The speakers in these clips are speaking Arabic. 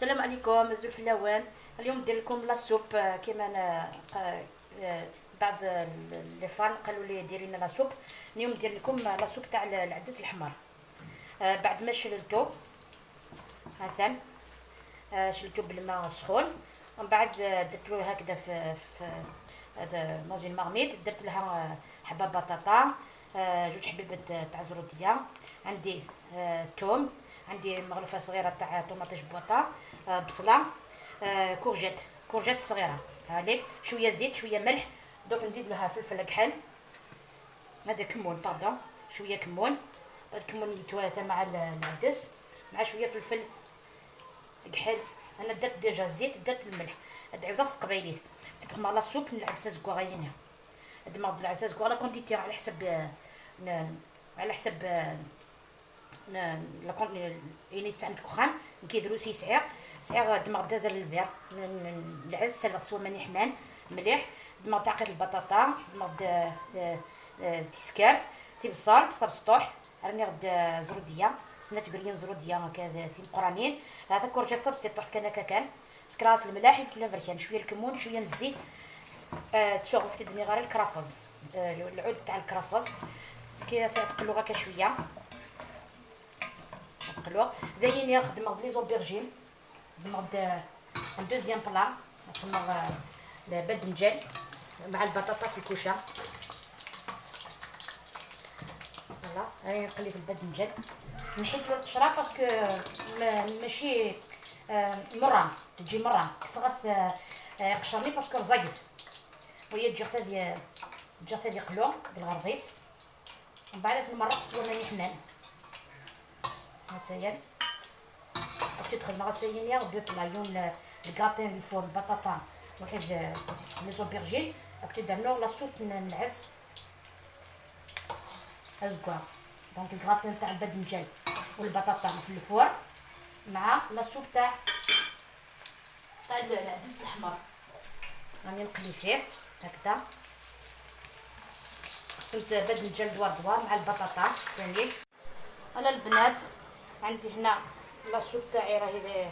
السلام عليكم مزول فلاوان. اليوم ندير لكم لا سوب كيما انا بعض لي فان قالوا لي ديري لنا لا سوب. اليوم ندير لكم لا سوب تاع العدس الحمر. بعد ما شللتو مثلا شلتو بالماء سخون، ومن بعد درت له هكذا في هذا ماجين مارميت. درت لها حبه بطاطا، جوج حبيبات تاع زروديه، عندي توم، عندي مغرفه صغيره تاع طوماطيش بواطه، بصله، كورجيت صغيره هذيك، شويه زيت شويه ملح. دوك نزيد لها فلفل كحل، هذا كمون باردون، شويه كمون. الكمون يتواتى مع العدس مع شويه فلفل كحل. انا درت ديجا الزيت، درت الملح، هاد عوض قبيليت. تدخل لا سوب العدس زكوغينها، دماغ العدس زكوغ لا كونتيتي على حسب على حسب لا كون يعني عندك خان كيديروا سعير دماغ دازر البير العدس سلق ماني حمان مليح. دماغ تعقيد البطاطا، دماغ تيسكارت تي بصل سطوح، راني غد زروديه سنات قريين زروديه هكذا في قرانين. هذا كورجيت طبسي طحت كان سكراس الملاح الفلفل، شويه الكمون شويه الزيت. تسوغ تدني غير الكرافز، العود تاع الكرافز كي تقلو هكا شويه تقلو. داين يخدم لي زوبيرجين، نوض دوزيام بلا نخدم الباذنجان مع البطاطا في الكوشه. فوالا راني نقلي في الباذنجان، نحيد له القشره باسكو ماشي مران، تجي مران كصغص قشرني باسكو رزيف، وهي تجي حتى قلو بالغرضيس. ومن بعد في المرق سوى حنان هاتايا تدخل مع السينيه ودو بلايون الكاطين الفور البطاطا واحد لي زوبيرجين. تدير لا سوب العدس ازكوا. دونك الكاطين تاع الباذنجان والبطاطا في الفور مع لا سوب تاع العدس الحمر. راني نقلي فيه هكذا، قسمت باذنجان دوار مع البطاطا ثاني. انا البنات عندي هنا لا سوب تاعي راهي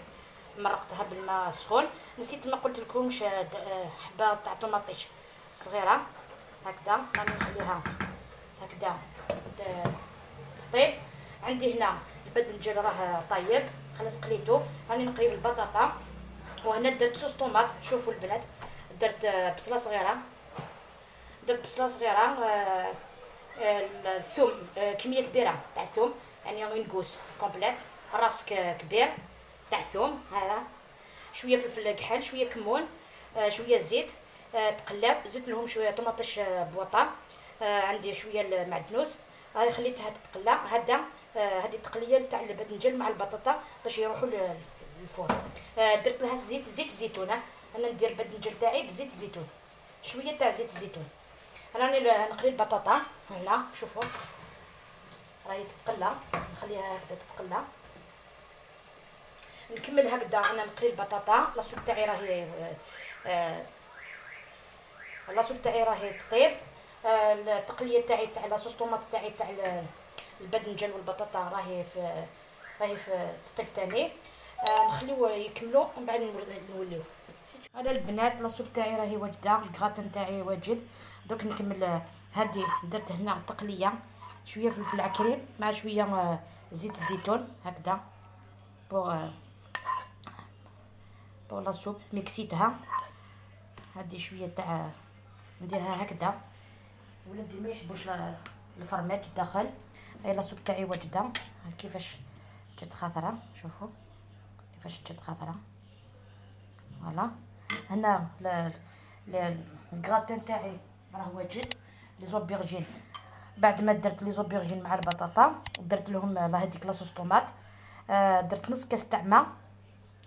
مرقتها بالماء سخون. نسيت ما قلت لكمش حبه تاع طوماطيش صغيره هكذا، راني نخليها هكذا تطيب. عندي هنا الباذنجان راه طيب خلاص قليتو، راني نقلي البطاطا. وهنا درت صوص طوماط. شوفوا البنات درت بصله صغيره، الثوم كميه كبيره تاع الثوم، يعني غنقوس كومبليت راس كبير تاع الثوم هذا، شويه فلفل كحل شويه كمون، شويه زيت. تقلب زدت لهم شويه طوماطيش بواطه، عندي شويه المعدنوس. هاي خليتها تتقلى هذا. هذه التقليه تاع الباذنجان مع البطاطا باش يروحوا للفرن. درت لها زيت زيتونه. انا ندير الباذنجان تاعي بزيت الزيتون، شويه تاع زيت الزيتون. راني نقلي البطاطا هنا، شوفوا راهي تتقلى، نخليها هكذا تتقلى. نكمل هكذا انا نقلي البطاطا. لاصوب تاعي راهي تطيب. التقليه تاعي تاع لاصوص طوماط تاعي تاع الباذنجان والبطاطا راهي في تطيب ثاني. نخليوه يكملوا ومن بعد نوليو. هذا البنات لاصوب تاعي راهي واجده، الكغاتان تاعي واجد. دوك نكمل. هذه درت هنا التقليه شويه فلفل عكريم مع شويه زيت الزيتون هكذا بوغ لا سوب. ميكسيتها هذه شويه تاع نديرها هكذا. ولادي ما يحبوش الفرماج الداخل. هاي لا سوب تاعي واجده كيفاش جات خضره، شوفوا كيفاش جات خضره. فوالا هنا الكراتين تاعي راه واجد. لي زوبيرجين بعد ما درت لي زوبيرجين مع البطاطا درت لهم هذيك لاصوص طوماط. درت نص كاس تاع ماء،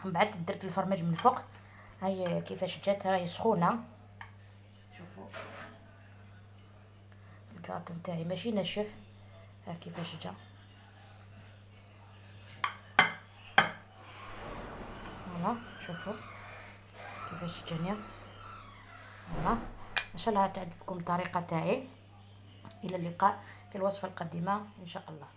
من بعد درت الفرماج من فوق. هاي كيفاش جات راهي سخونه. شوفوا الكراتين تاعي ماشي ناشف، ها كيفاش جا. فوالا شوفوا كيفاش جاني. فوالا ان شاء الله تعجبكم الطريقه تاعي. الى اللقاء في الوصفه القادمه ان شاء الله.